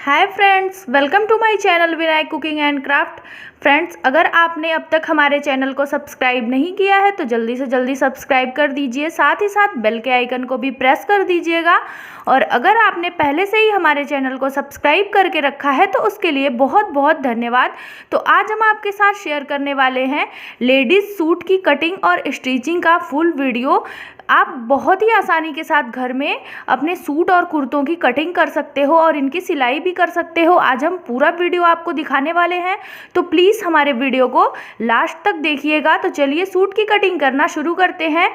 Hi friends, welcome to my channel Vinayak cooking and craft. Friends, अगर आपने अब तक हमारे चैनल को सब्सक्राइब नहीं किया है तो जल्दी से जल्दी सब्सक्राइब कर दीजिए, साथ ही साथ बेल के आइकन को भी प्रेस कर दीजिएगा। और अगर आपने पहले से ही हमारे चैनल को सब्सक्राइब करके रखा है तो उसके लिए बहुत बहुत धन्यवाद। तो आज हम आपके साथ शेयर करने वाले हैं लेडीज़ सूट की कटिंग और स्टिचिंग का फुल वीडियो। आप बहुत ही आसानी के साथ घर में अपने सूट और कुर्तों की कटिंग कर सकते हो और इनकी सिलाई भी कर सकते हो। आज हम पूरा वीडियो आपको दिखाने वाले हैं, तो प्लीज़ हमारे वीडियो को लास्ट तक देखिएगा। तो चलिए सूट की कटिंग करना शुरू करते हैं।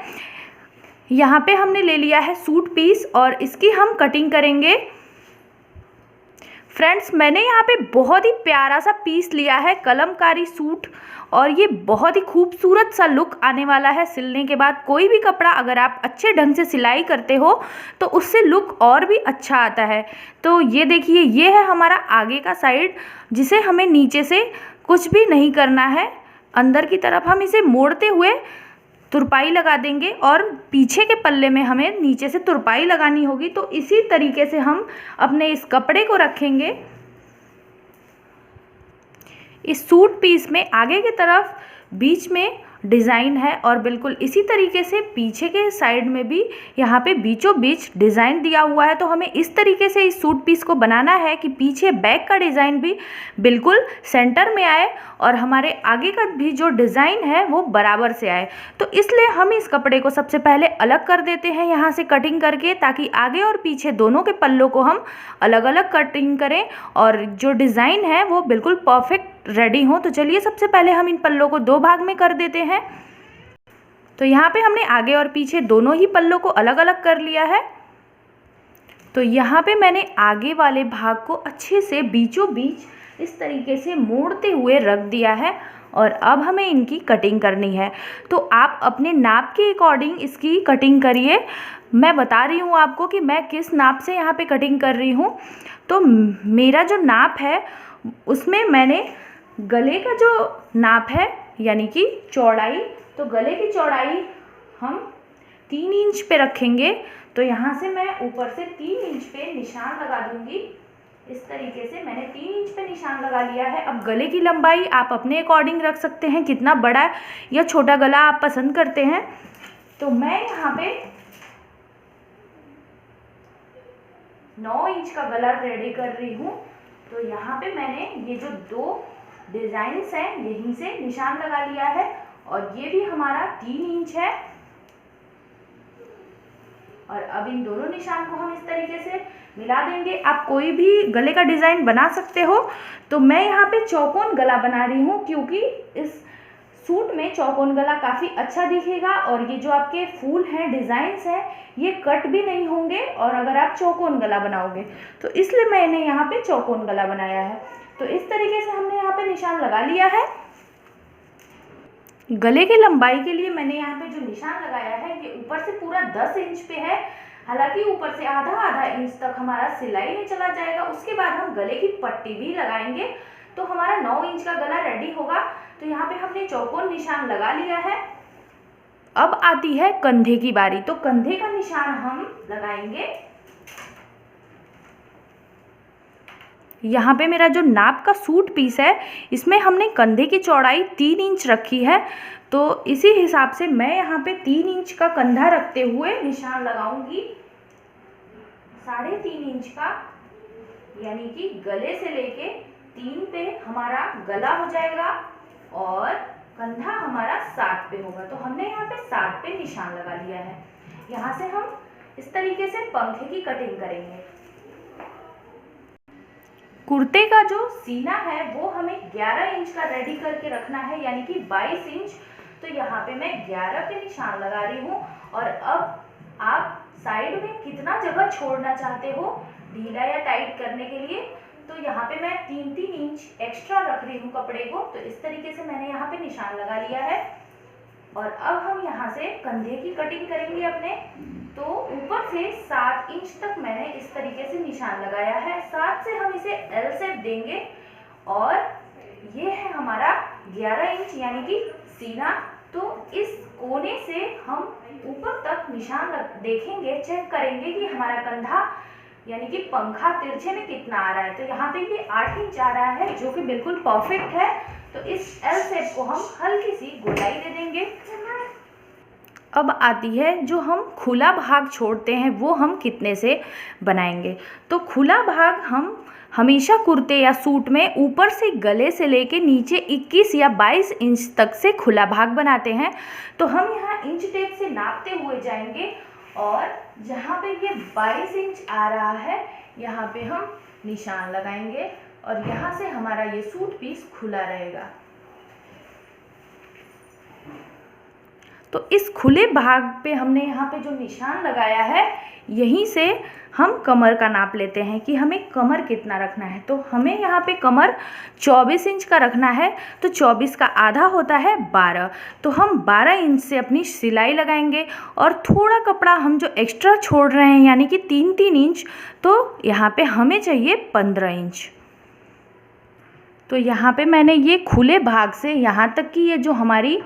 यहाँ पे हमने ले लिया है सूट पीस और इसकी हम कटिंग करेंगे। फ्रेंड्स, मैंने यहाँ पे बहुत ही प्यारा सा पीस लिया है कलमकारी सूट, और ये बहुत ही खूबसूरत सा लुक आने वाला है सिलने के बाद। कोई भी कपड़ा अगर आप अच्छे ढंग से सिलाई करते हो तो उससे लुक और भी अच्छा आता है। तो ये देखिए, ये है हमारा आगे का साइड, जिसे हमें नीचे से कुछ भी नहीं करना है। अंदर की तरफ हम इसे मोड़ते हुए तुरपाई लगा देंगे और पीछे के पल्ले में हमें नीचे से तुरपाई लगानी होगी। तो इसी तरीके से हम अपने इस कपड़े को रखेंगे। इस सूट पीस में आगे की तरफ बीच में डिज़ाइन है और बिल्कुल इसी तरीके से पीछे के साइड में भी यहाँ पे बीचों बीच डिज़ाइन दिया हुआ है। तो हमें इस तरीके से इस सूट पीस को बनाना है कि पीछे बैक का डिज़ाइन भी बिल्कुल सेंटर में आए और हमारे आगे का भी जो डिज़ाइन है वो बराबर से आए। तो इसलिए हम इस कपड़े को सबसे पहले अलग कर देते हैं यहाँ से कटिंग करके, ताकि आगे और पीछे दोनों के पल्लों को हम अलग अलग कटिंग करें और जो डिज़ाइन है वो बिल्कुल परफेक्ट रेडी हो। तो चलिए सबसे पहले हम इन पल्लों को दो भाग में कर देते हैं। तो यहाँ पे हमने आगे और पीछे दोनों ही पल्लों को अलग अलग कर लिया है। तो यहाँ पे मैंने आगे वाले भाग को अच्छे से बीचों बीच इस तरीके से मोड़ते हुए रख दिया है और अब हमें इनकी कटिंग करनी है। तो आप अपने नाप के अकॉर्डिंग इसकी कटिंग करिए। मैं बता रही हूँ आपको कि मैं किस नाप से यहाँ पे कटिंग कर रही हूँ। तो मेरा जो नाप है उसमें मैंने गले का जो नाप है यानी कि चौड़ाई, तो गले की चौड़ाई हम 3 इंच पे रखेंगे। तो यहाँ से मैं ऊपर से 3 इंच पे निशान लगा दूंगी। इस तरीके से मैंने 3 इंच पे निशान लगा लिया है। अब गले की लंबाई आप अपने अकॉर्डिंग रख सकते हैं, कितना बड़ा या छोटा गला आप पसंद करते हैं। तो मैं यहाँ पे 9 इंच का गला रेडी कर रही हूँ। तो यहाँ पे मैंने ये जो दो डिजाइन्स हैं यहीं से निशान लगा लिया है और ये भी हमारा 3 इंच है। और अब इन दोनों निशान को हम इस तरीके से मिला देंगे। आप कोई भी गले का डिज़ाइन बना सकते हो। तो मैं यहाँ पे चौकोन गला बना रही हूँ क्योंकि इस सूट में चौकोन गला काफ़ी अच्छा दिखेगा और ये जो आपके फूल हैं, डिज़ाइंस हैं, ये कट भी नहीं होंगे और अगर आप चौकोन गला बनाओगे तो इसलिए मैंने यहाँ पे चौकोन गला बनाया है। तो इस तरीके से हमने यहाँ पे निशान लगा लिया है। गले की लंबाई के लिए मैंने यहाँ पे जो निशान लगाया है ये ऊपर से पूरा 10 इंच पे है। हालांकि ऊपर से आधा आधा इंच तक हमारा सिलाई में चला जाएगा। उसके बाद हम गले की पट्टी भी लगाएंगे तो हमारा 9 इंच का गला रेडी होगा। तो यहाँ पे हमने चौकोन निशान लगा लिया है। अब आती है कंधे की बारी। तो कंधे का निशान हम लगाएंगे। यहाँ पे मेरा जो नाप का सूट पीस है इसमें हमने कंधे की चौड़ाई 3 इंच रखी है। तो इसी हिसाब से मैं यहाँ पे 3 इंच का कंधा रखते हुए निशान लगाऊंगी। 3.5 इंच का, यानी कि गले से लेके 3 पे हमारा गला हो जाएगा और कंधा हमारा 7 पे होगा। तो हमने यहाँ पे 7 पे निशान लगा लिया है। यहाँ से हम इस तरीके से पंखे की कटिंग करेंगे। कुर्ते का जो सीना है वो हमें 11 इंच का रेडी करके रखना है, यानी कि 22 इंच। तो यहाँ पे मैं 11 पे निशान लगा रही हूँ। और अब आप साइड में कितना जगह छोड़ना चाहते हो ढीला या टाइट करने के लिए, तो यहाँ पे मैं 3-3 इंच एक्स्ट्रा रख रही हूँ कपड़े को। तो इस तरीके से मैंने यहाँ पे निशान लगा लिया है। और अब हम यहाँ से कंधे की कटिंग करेंगे अपने। तो ऊपर से 7 इंच तक मैंने इस तरीके से निशान लगाया है। 7 से हम इसे एल शेप देंगे और ये है हमारा 11 इंच यानी कि सीना। तो इस कोने से हम ऊपर तक निशान देखेंगे, चेक करेंगे कि हमारा कंधा यानी कि पंखा तिरछे में कितना आ रहा है, तो यहाँ पे ये 8 इंच आ रहा है जो कि बिल्कुल परफेक्ट है। तो इस एल शेप को हम हल्की सी गोलाई दे देंगे। अब आती है जो हम खुला भाग छोड़ते हैं वो हम कितने से बनाएंगे। तो खुला भाग हम हमेशा कुर्ते या सूट में ऊपर से गले से लेके नीचे 21 या 22 इंच तक से खुला भाग बनाते हैं। तो हम यहाँ इंच टेप से नापते हुए जाएंगे और जहाँ पे ये 22 इंच आ रहा है यहाँ पे हम निशान लगाएंगे और यहाँ से हमारा ये सूट पीस खुला रहेगा। तो इस खुले भाग पे हमने यहाँ पे जो निशान लगाया है यहीं से हम कमर का नाप लेते हैं कि हमें कमर कितना रखना है। तो हमें यहाँ पे कमर 24 इंच का रखना है। तो 24 का आधा होता है 12। तो हम 12 इंच से अपनी सिलाई लगाएंगे और थोड़ा कपड़ा हम जो एक्स्ट्रा छोड़ रहे हैं यानी कि 3-3 इंच, तो यहाँ पे हमें चाहिए 15 इंच। तो यहाँ पे मैंने ये खुले भाग से यहाँ तक की ये जो हमारी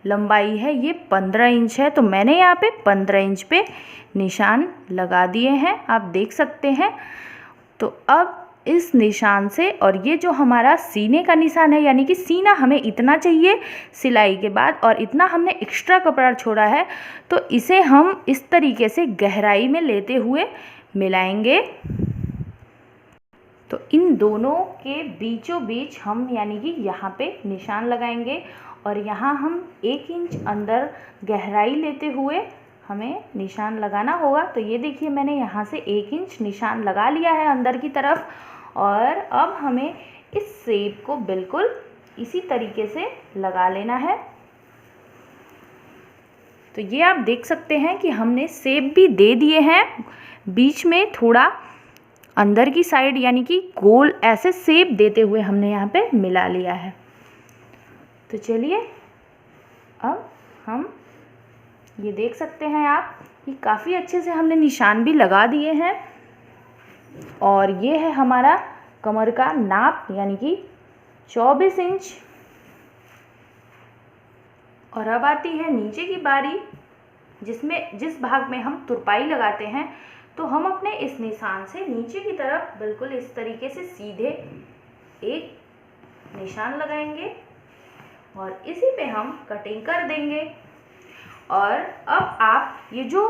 लंबाई है ये 15 इंच है। तो मैंने यहाँ पे 15 इंच पे निशान लगा दिए हैं, आप देख सकते हैं। तो अब इस निशान से, और ये जो हमारा सीने का निशान है यानी कि सीना हमें इतना चाहिए सिलाई के बाद और इतना हमने एक्स्ट्रा कपड़ा छोड़ा है, तो इसे हम इस तरीके से गहराई में लेते हुए मिलाएंगे। तो इन दोनों के बीचों बीच हम यानी कि यहाँ पे निशान लगाएंगे और यहाँ हम 1 इंच अंदर गहराई लेते हुए हमें निशान लगाना होगा। तो ये देखिए मैंने यहाँ से 1 इंच निशान लगा लिया है अंदर की तरफ और अब हमें इस शेप को बिल्कुल इसी तरीके से लगा लेना है। तो ये आप देख सकते हैं कि हमने शेप भी दे दिए हैं, बीच में थोड़ा अंदर की साइड यानी कि गोल ऐसे शेप देते हुए हमने यहाँ पे मिला लिया है। तो चलिए अब हम ये देख सकते हैं आप कि काफ़ी अच्छे से हमने निशान भी लगा दिए हैं और ये है हमारा कमर का नाप यानी कि 24 इंच। और अब आती है नीचे की बारी, जिस भाग में हम तुरपाई लगाते हैं। तो हम अपने इस निशान से नीचे की तरफ बिल्कुल इस तरीके से सीधे एक निशान लगाएंगे और इसी पे हम कटिंग कर देंगे। और अब आप ये जो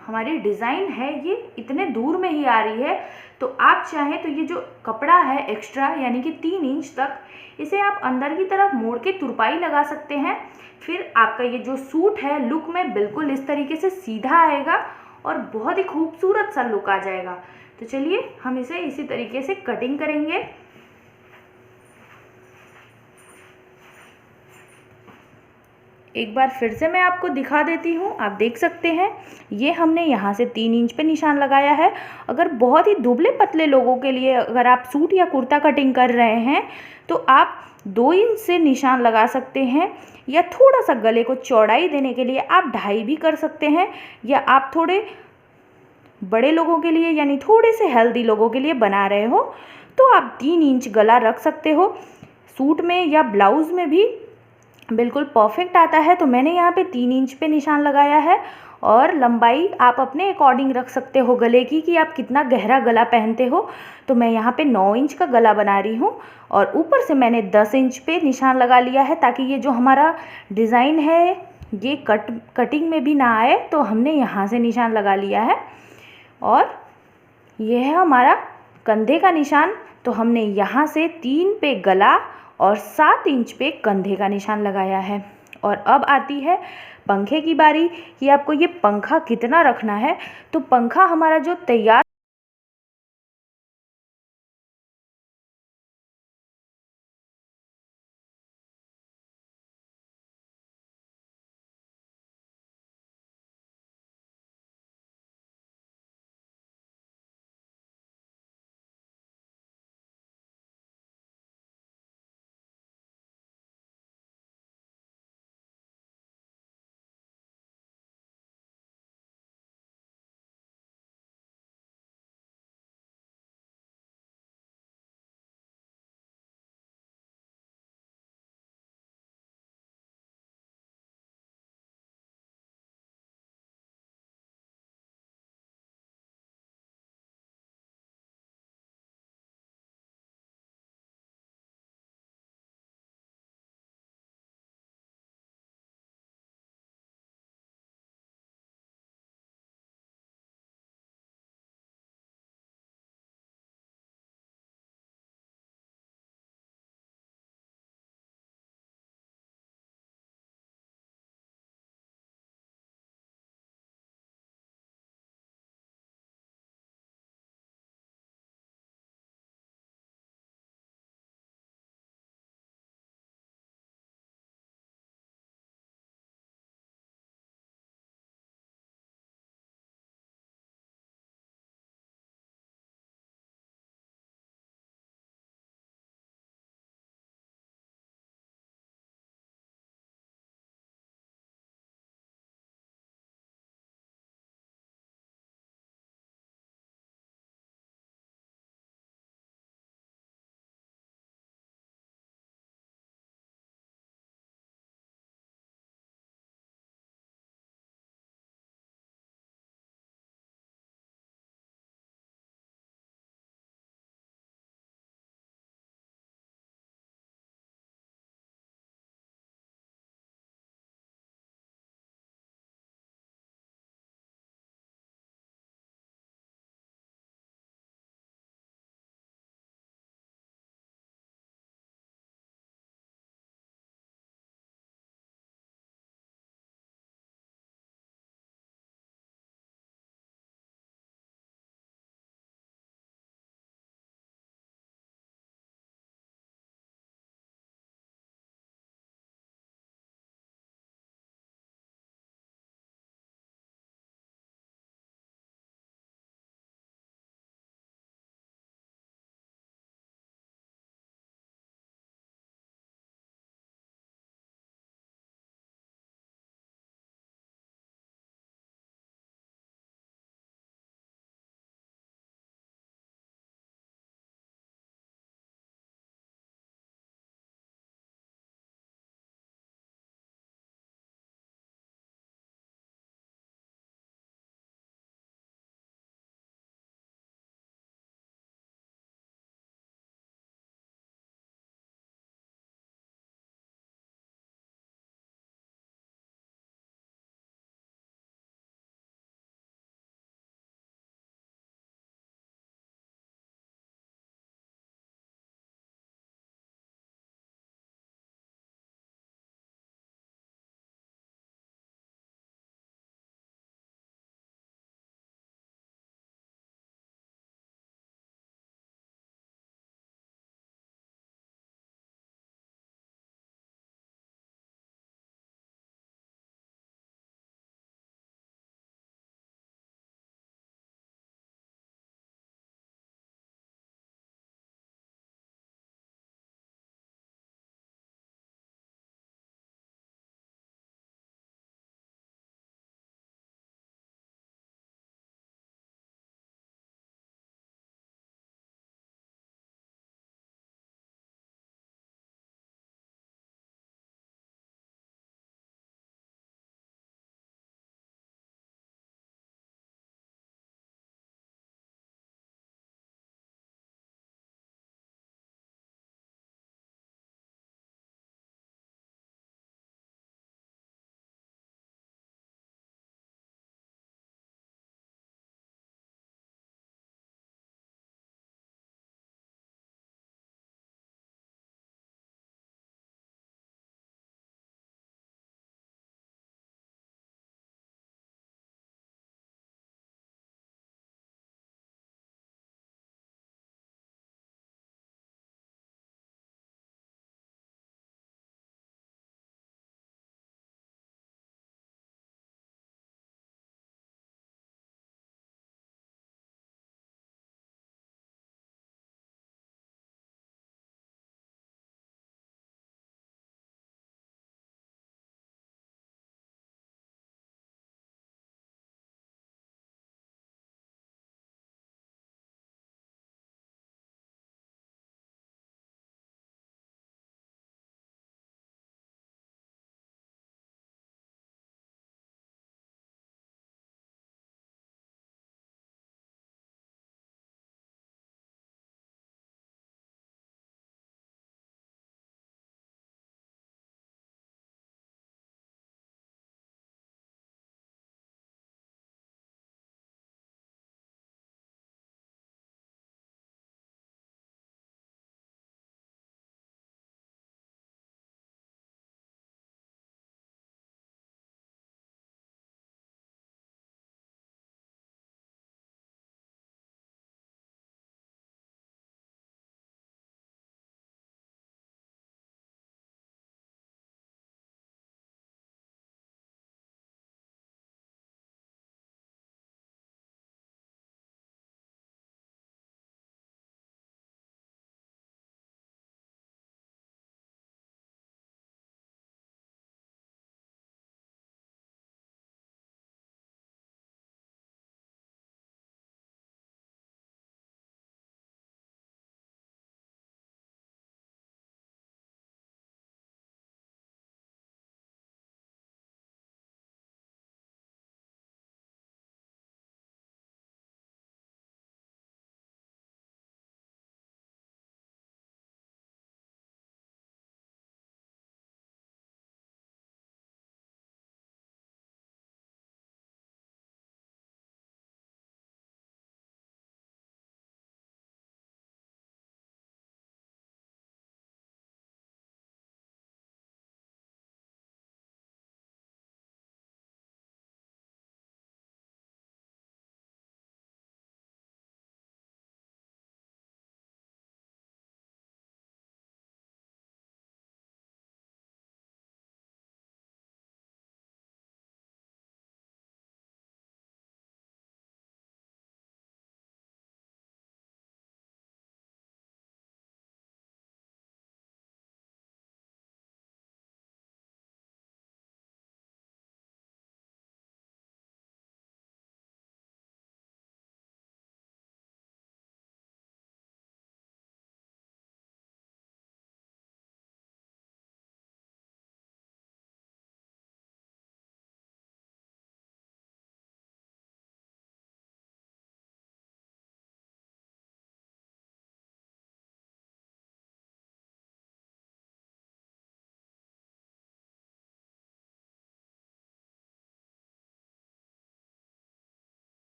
हमारी डिज़ाइन है ये इतने दूर में ही आ रही है, तो आप चाहें तो ये जो कपड़ा है एक्स्ट्रा यानी कि 3 इंच तक, इसे आप अंदर की तरफ मोड़ के तुरपाई लगा सकते हैं। फिर आपका ये जो सूट है लुक में बिल्कुल इस तरीके से सीधा आएगा और बहुत ही खूबसूरत सा लुक आ जाएगा। तो चलिए हम इसे इसी तरीके से कटिंग करेंगे। एक बार फिर से मैं आपको दिखा देती हूँ, आप देख सकते हैं ये हमने यहाँ से 3 इंच पे निशान लगाया है। अगर बहुत ही दुबले पतले लोगों के लिए अगर आप सूट या कुर्ता कटिंग कर रहे हैं तो आप 2 इंच से निशान लगा सकते हैं, या थोड़ा सा गले को चौड़ाई देने के लिए आप 2.5 भी कर सकते हैं, या आप थोड़े बड़े लोगों के लिए यानी थोड़े से हेल्दी लोगों के लिए बना रहे हो तो आप 3 इंच गला रख सकते हो। सूट में या ब्लाउज़ में भी बिल्कुल परफेक्ट आता है। तो मैंने यहाँ पे 3 इंच पे निशान लगाया है और लंबाई आप अपने अकॉर्डिंग रख सकते हो गले की कि आप कितना गहरा गला पहनते हो। तो मैं यहाँ पे 9 इंच का गला बना रही हूँ और ऊपर से मैंने 10 इंच पे निशान लगा लिया है ताकि ये जो हमारा डिज़ाइन है ये कटिंग में भी ना आए। तो हमने यहाँ से निशान लगा लिया है और ये है हमारा कंधे का निशान। तो हमने यहाँ से 3 पे गला और 7 इंच पे कंधे का निशान लगाया है। और अब आती है पंखे की बारी कि आपको ये पंखा कितना रखना है। तो पंखा हमारा जो तैयार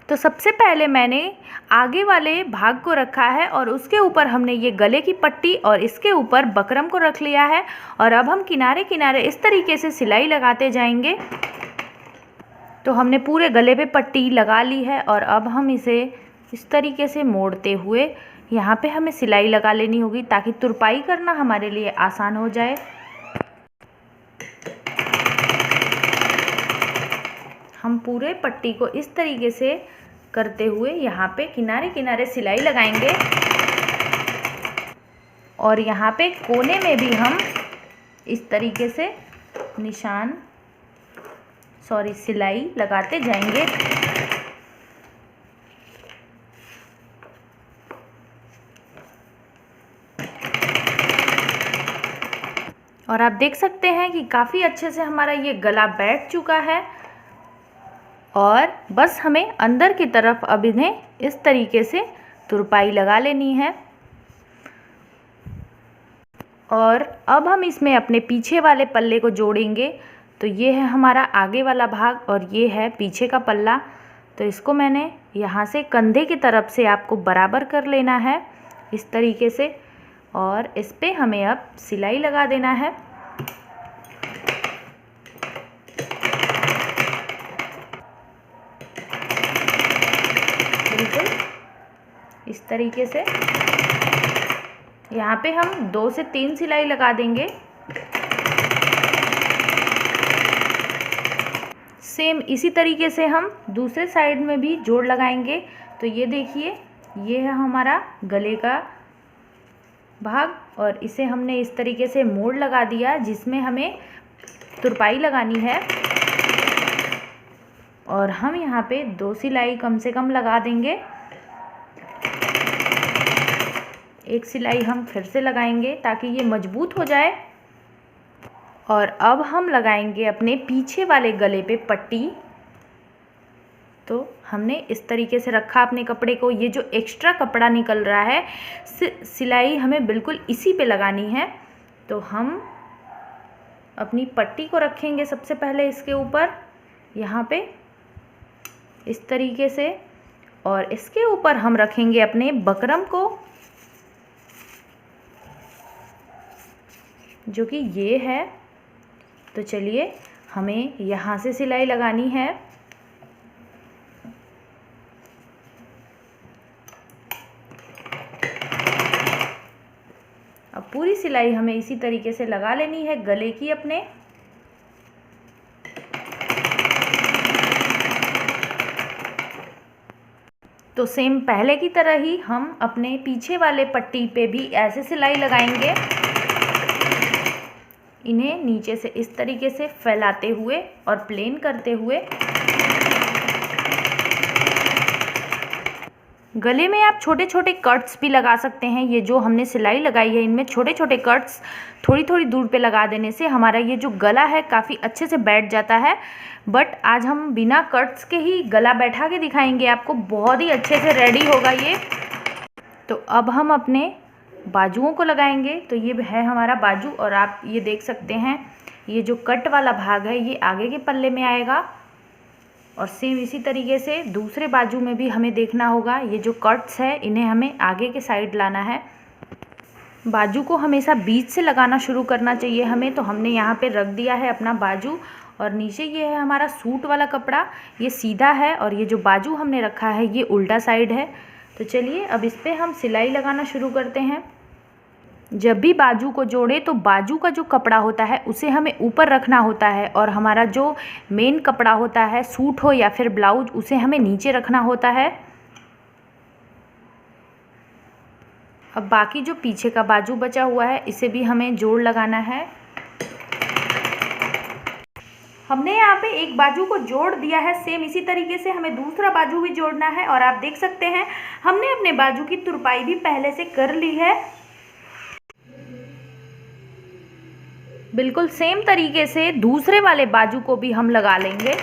तो सबसे पहले मैंने आगे वाले भाग को रखा है और उसके ऊपर हमने ये गले की पट्टी और इसके ऊपर बकरम को रख लिया है। और अब हम किनारे किनारे इस तरीके से सिलाई लगाते जाएंगे। तो हमने पूरे गले पे पट्टी लगा ली है और अब हम इसे इस तरीके से मोड़ते हुए यहाँ पे हमें सिलाई लगा लेनी होगी ताकि तुरपाई करना हमारे लिए आसान हो जाए। हम पूरे पट्टी को इस तरीके से करते हुए यहाँ पे किनारे किनारे सिलाई लगाएंगे और यहाँ पे कोने में भी हम इस तरीके से सिलाई लगाते जाएंगे। और आप देख सकते हैं कि काफ़ी अच्छे से हमारा ये गला बैठ चुका है और बस हमें अंदर की तरफ अब इन्हें इस तरीके से तुरपाई लगा लेनी है। और अब हम इसमें अपने पीछे वाले पल्ले को जोड़ेंगे। तो ये है हमारा आगे वाला भाग और ये है पीछे का पल्ला। तो इसको मैंने यहाँ से कंधे की तरफ से आपको बराबर कर लेना है इस तरीके से और इस पे हमें अब सिलाई लगा देना है। बिल्कुल इस तरीके से यहाँ पे हम 2 से 3 सिलाई लगा देंगे। सेम इसी तरीके से हम दूसरे साइड में भी जोड़ लगाएंगे। तो ये देखिए, ये है हमारा गले का भाग और इसे हमने इस तरीके से मोड़ लगा दिया जिसमें हमें तुरपाई लगानी है। और हम यहाँ पे 2 सिलाई कम से कम लगा देंगे। एक सिलाई हम फिर से लगाएंगे ताकि ये मजबूत हो जाए। और अब हम लगाएंगे अपने पीछे वाले गले पे पट्टी। तो हमने इस तरीके से रखा अपने कपड़े को। ये जो एक्स्ट्रा कपड़ा निकल रहा है सिलाई हमें बिल्कुल इसी पे लगानी है। तो हम अपनी पट्टी को रखेंगे सबसे पहले इसके ऊपर यहाँ पे इस तरीके से और इसके ऊपर हम रखेंगे अपने बकरम को जो कि ये है। तो चलिए हमें यहाँ से सिलाई लगानी है। अब पूरी सिलाई हमें इसी तरीके से लगा लेनी है गले की अपने। तो सेम पहले की तरह ही हम अपने पीछे वाले पट्टी पे भी ऐसे सिलाई लगाएंगे। इन्हें नीचे से इस तरीके से फैलाते हुए और प्लेन करते हुए। गले में आप छोटे छोटे कट्स भी लगा सकते हैं। ये जो हमने सिलाई लगाई है इनमें छोटे छोटे कट्स थोड़ी थोड़ी दूर पे लगा देने से हमारा ये जो गला है काफ़ी अच्छे से बैठ जाता है। बट आज हम बिना कट्स के ही गला बैठा के दिखाएंगे आपको, बहुत ही अच्छे से रेडी होगा ये। तो अब हम अपने बाजुओं को लगाएंगे। तो ये है हमारा बाजू और आप ये देख सकते हैं ये जो कट वाला भाग है ये आगे के पल्ले में आएगा। और सेम इसी तरीके से दूसरे बाजू में भी हमें देखना होगा। ये जो कट्स है इन्हें हमें आगे के साइड लाना है। बाजू को हमेशा बीच से लगाना शुरू करना चाहिए हमें। तो हमने यहाँ पे रख दिया है अपना बाजू और नीचे ये है हमारा सूट वाला कपड़ा, ये सीधा है और ये जो बाजू हमने रखा है ये उल्टा साइड है। तो चलिए अब इस पर हम सिलाई लगाना शुरू करते हैं। जब भी बाजू को जोड़े तो बाजू का जो कपड़ा होता है उसे हमें ऊपर रखना होता है और हमारा जो मेन कपड़ा होता है सूट हो या फिर ब्लाउज उसे हमें नीचे रखना होता है। अब बाकी जो पीछे का बाजू बचा हुआ है इसे भी हमें जोड़ लगाना है। हमने यहाँ पे एक बाजू को जोड़ दिया है। सेम इसी तरीके से हमें दूसरा बाजू भी जोड़ना है और आप देख सकते हैं हमने अपने बाजू की तुरपाई भी पहले से कर ली है। बिल्कुल सेम तरीके से दूसरे वाले बाजू को भी हम लगा लेंगे।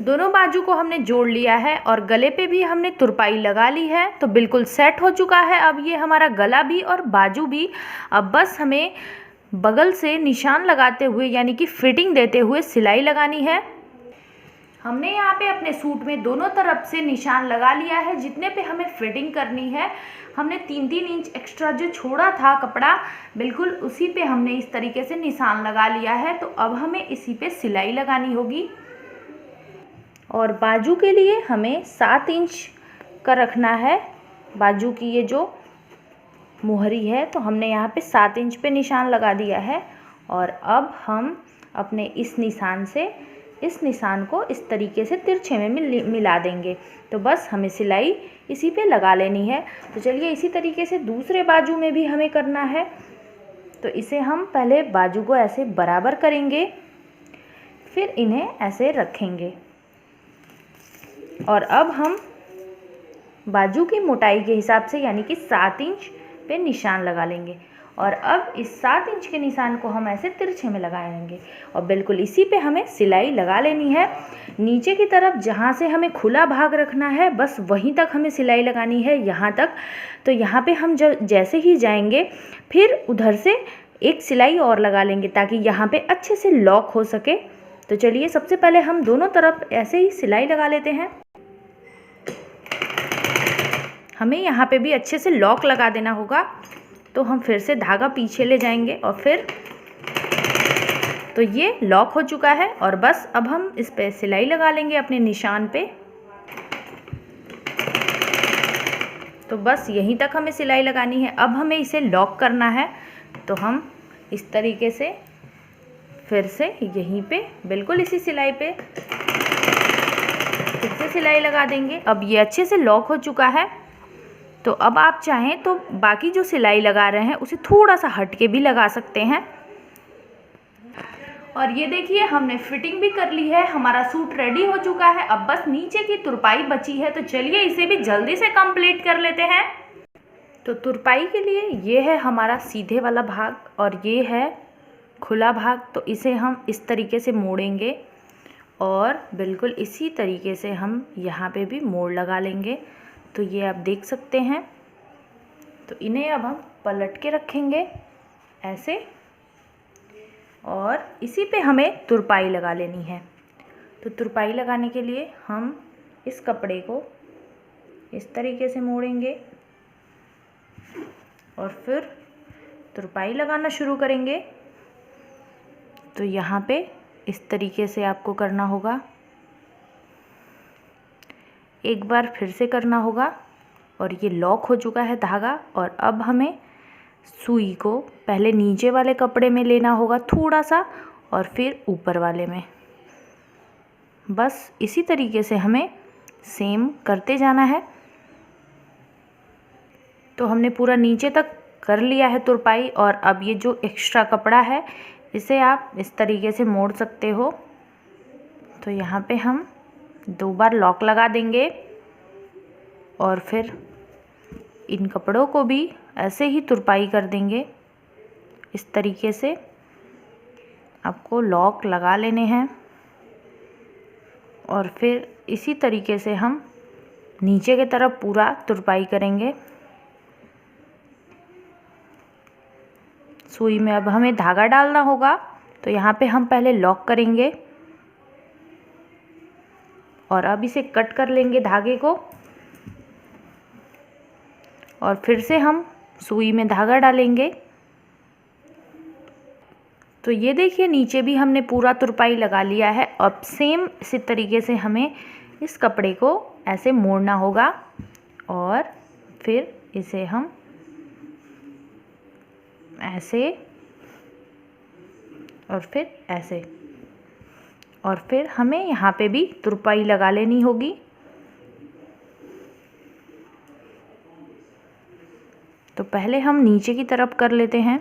दोनों बाजू को हमने जोड़ लिया है और गले पे भी हमने तुरपाई लगा ली है। तो बिल्कुल सेट हो चुका है अब ये हमारा गला भी और बाजू भी। अब बस हमें बगल से निशान लगाते हुए यानी कि फिटिंग देते हुए सिलाई लगानी है। हमने यहाँ पे अपने सूट में दोनों तरफ से निशान लगा लिया है। जितने पे हमें फिटिंग करनी है, हमने 3-3 इंच एक्स्ट्रा जो छोड़ा था कपड़ा, बिल्कुल उसी पे हमने इस तरीके से निशान लगा लिया है। तो अब हमें इसी पे सिलाई लगानी होगी। और बाजू के लिए हमें 7 इंच का रखना है। बाजू की ये जो मोहरी है, तो हमने यहाँ पे 7 इंच पे निशान लगा दिया है। और अब हम अपने इस निशान से इस निशान को इस तरीके से तिरछे में मिला देंगे। तो बस हमें सिलाई इसी पे लगा लेनी है। तो चलिए इसी तरीके से दूसरे बाजू में भी हमें करना है। तो इसे हम पहले बाजू को ऐसे बराबर करेंगे, फिर इन्हें ऐसे रखेंगे। और अब हम बाजू की मोटाई के हिसाब से यानी कि 7 इंच पे निशान लगा लेंगे। और अब इस 7 इंच के निशान को हम ऐसे तिरछे में लगाएंगे और बिल्कुल इसी पे हमें सिलाई लगा लेनी है। नीचे की तरफ जहाँ से हमें खुला भाग रखना है, बस वहीं तक हमें सिलाई लगानी है, यहाँ तक। तो यहाँ पे हम जैसे ही जाएंगे, फिर उधर से एक सिलाई और लगा लेंगे ताकि यहाँ पे अच्छे से लॉक हो सके। तो चलिए सबसे पहले हम दोनों तरफ ऐसे ही सिलाई लगा लेते हैं। हमें यहाँ पे भी अच्छे से लॉक लगा देना होगा। तो हम फिर से धागा पीछे ले जाएंगे और फिर तो ये लॉक हो चुका है। और बस अब हम इस पे सिलाई लगा लेंगे अपने निशान पे। तो बस यहीं तक हमें सिलाई लगानी है। अब हमें इसे लॉक करना है। तो हम इस तरीके से फिर से यहीं पे बिल्कुल इसी सिलाई पे फिर से सिलाई लगा देंगे। अब ये अच्छे से लॉक हो चुका है। तो अब आप चाहें तो बाकी जो सिलाई लगा रहे हैं उसे थोड़ा सा हट के भी लगा सकते हैं। और ये देखिए हमने फिटिंग भी कर ली है, हमारा सूट रेडी हो चुका है। अब बस नीचे की तुरपाई बची है। तो चलिए इसे भी जल्दी से कंप्लीट कर लेते हैं। तो तुरपाई के लिए ये है हमारा सीधे वाला भाग और ये है खुला भाग। तो इसे हम इस तरीके से मोड़ेंगे और बिल्कुल इसी तरीके से हम यहाँ पे भी मोड़ लगा लेंगे। तो ये आप देख सकते हैं। तो इन्हें अब हम पलट के रखेंगे ऐसे और इसी पे हमें तुरपाई लगा लेनी है। तो तुरपाई लगाने के लिए हम इस कपड़े को इस तरीके से मोड़ेंगे और फिर तुरपाई लगाना शुरू करेंगे। तो यहाँ पे इस तरीके से आपको करना होगा, एक बार फिर से करना होगा। और ये लॉक हो चुका है धागा। और अब हमें सुई को पहले नीचे वाले कपड़े में लेना होगा थोड़ा सा और फिर ऊपर वाले में। बस इसी तरीके से हमें सेम करते जाना है। तो हमने पूरा नीचे तक कर लिया है तुरपाई। और अब ये जो एक्स्ट्रा कपड़ा है इसे आप इस तरीके से मोड़ सकते हो। तो यहाँ पे हम 2 बार लॉक लगा देंगे और फिर इन कपड़ों को भी ऐसे ही तुरपाई कर देंगे। इस तरीके से आपको लॉक लगा लेने हैं और फिर इसी तरीके से हम नीचे की तरफ पूरा तुरपाई करेंगे। सुई में अब हमें धागा डालना होगा। तो यहाँ पे हम पहले लॉक करेंगे और अब इसे कट कर लेंगे धागे को और फिर से हम सुई में धागा डालेंगे। तो ये देखिए नीचे भी हमने पूरा तुरपाई लगा लिया है। अब सेम इसी तरीके से हमें इस कपड़े को ऐसे मोड़ना होगा और फिर इसे हम ऐसे और फिर ऐसे और फिर हमें यहाँ पे भी तुरपाई लगा लेनी होगी। तो पहले हम नीचे की तरफ कर लेते हैं।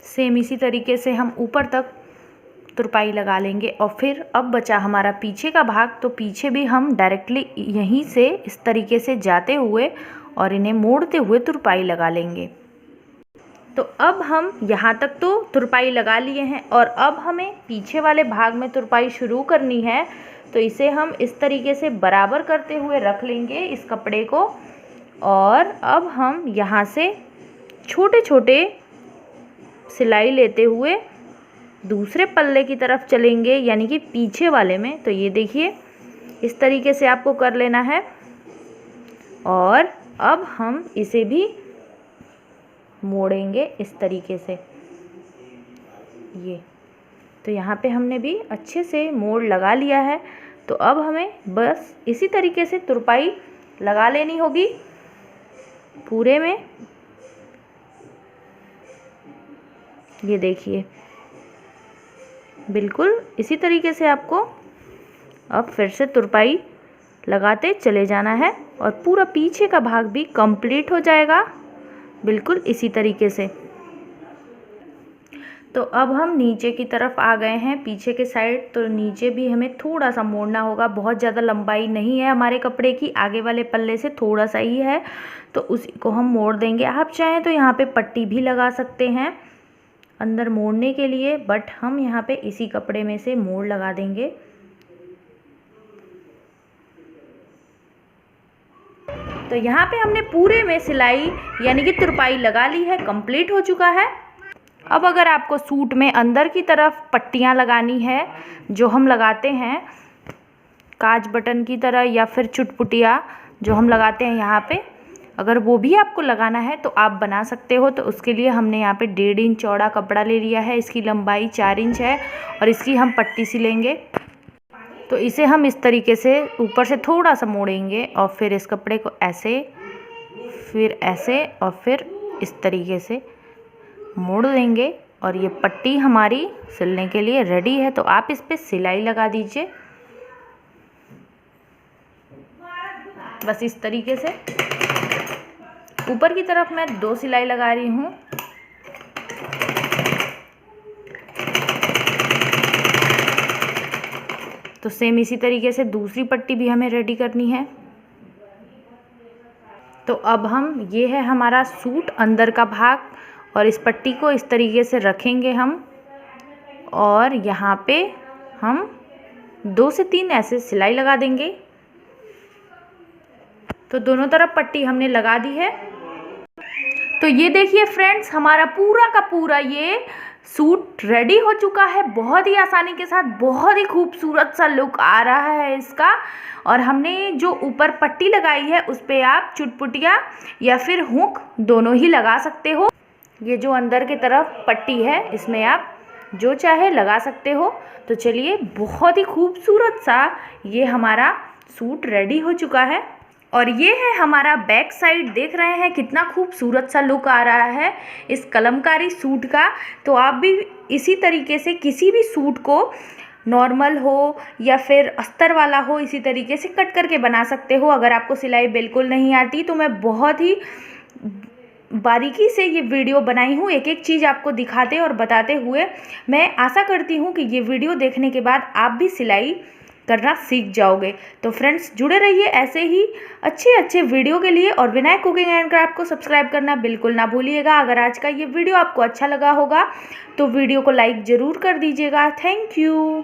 सेम इसी तरीके से हम ऊपर तक तुरपाई लगा लेंगे। और फिर अब बचा हमारा पीछे का भाग। तो पीछे भी हम डायरेक्टली यहीं से इस तरीके से जाते हुए और इन्हें मोड़ते हुए तुरपाई लगा लेंगे। तो अब हम यहाँ तक तो तुरपाई लगा लिए हैं और अब हमें पीछे वाले भाग में तुरपाई शुरू करनी है। तो इसे हम इस तरीके से बराबर करते हुए रख लेंगे इस कपड़े को और अब हम यहाँ से छोटे छोटे सिलाई लेते हुए दूसरे पल्ले की तरफ चलेंगे, यानी कि पीछे वाले में। तो ये देखिए इस तरीके से आपको कर लेना है। और अब हम इसे भी मोड़ेंगे इस तरीके से। ये तो यहाँ पे हमने भी अच्छे से मोड़ लगा लिया है। तो अब हमें बस इसी तरीके से तुरपाई लगा लेनी होगी पूरे में। ये देखिए बिल्कुल इसी तरीके से आपको अब फिर से तुरपाई लगाते चले जाना है और पूरा पीछे का भाग भी कंप्लीट हो जाएगा बिल्कुल इसी तरीके से। तो अब हम नीचे की तरफ आ गए हैं, पीछे के साइड। तो नीचे भी हमें थोड़ा सा मोड़ना होगा, बहुत ज़्यादा लंबाई नहीं है हमारे कपड़े की, आगे वाले पल्ले से थोड़ा सा ही है, तो उसी को हम मोड़ देंगे। आप चाहें तो यहाँ पे पट्टी भी लगा सकते हैं अंदर मोड़ने के लिए, बट हम यहाँ पे इसी कपड़े में से मोड़ लगा देंगे। तो यहाँ पे हमने पूरे में सिलाई यानी कि तुरपाई लगा ली है, कंप्लीट हो चुका है। अब अगर आपको सूट में अंदर की तरफ पट्टियाँ लगानी है, जो हम लगाते हैं काज बटन की तरह, या फिर चुटपुटिया जो हम लगाते हैं यहाँ पे, अगर वो भी आपको लगाना है तो आप बना सकते हो। तो उसके लिए हमने यहाँ पे 1.5 इंच चौड़ा कपड़ा ले लिया है, इसकी लंबाई 4 इंच है और इसकी हम पट्टी सिलेंगे। तो इसे हम इस तरीके से ऊपर से थोड़ा सा मोड़ेंगे और फिर इस कपड़े को ऐसे, फिर ऐसे और फिर इस तरीके से मोड़ देंगे और ये पट्टी हमारी सिलने के लिए रेडी है। तो आप इस पे सिलाई लगा दीजिए बस इस तरीके से। ऊपर की तरफ मैं 2 सिलाई लगा रही हूँ। तो सेम इसी तरीके से दूसरी पट्टी भी हमें रेडी करनी है। तो अब हम, ये है हमारा सूट अंदर का भाग, और इस पट्टी को इस तरीके से रखेंगे हम, और यहाँ पे हम 2 से 3 ऐसे सिलाई लगा देंगे। तो दोनों तरफ पट्टी हमने लगा दी है। तो ये देखिए फ्रेंड्स, हमारा पूरा का पूरा ये सूट रेडी हो चुका है। बहुत ही आसानी के साथ बहुत ही खूबसूरत सा लुक आ रहा है इसका। और हमने जो ऊपर पट्टी लगाई है उस पर आप चुटपुटिया या फिर हुक दोनों ही लगा सकते हो। ये जो अंदर की तरफ पट्टी है इसमें आप जो चाहे लगा सकते हो। तो चलिए, बहुत ही खूबसूरत सा ये हमारा सूट रेडी हो चुका है। और ये है हमारा बैक साइड, देख रहे हैं कितना खूबसूरत सा लुक आ रहा है इस कलमकारी सूट का। तो आप भी इसी तरीके से किसी भी सूट को, नॉर्मल हो या फिर अस्तर वाला हो, इसी तरीके से कट करके बना सकते हो। अगर आपको सिलाई बिल्कुल नहीं आती तो मैं बहुत ही बारीकी से ये वीडियो बनाई हूँ, एक एक चीज़ आपको दिखाते और बताते हुए। मैं आशा करती हूँ कि ये वीडियो देखने के बाद आप भी सिलाई करना सीख जाओगे। तो फ्रेंड्स, जुड़े रहिए ऐसे ही अच्छे अच्छे वीडियो के लिए, और विनायक कुकिंग एंड क्राफ्ट को सब्सक्राइब करना बिल्कुल ना भूलिएगा। अगर आज का ये वीडियो आपको अच्छा लगा होगा तो वीडियो को लाइक ज़रूर कर दीजिएगा। Thank you.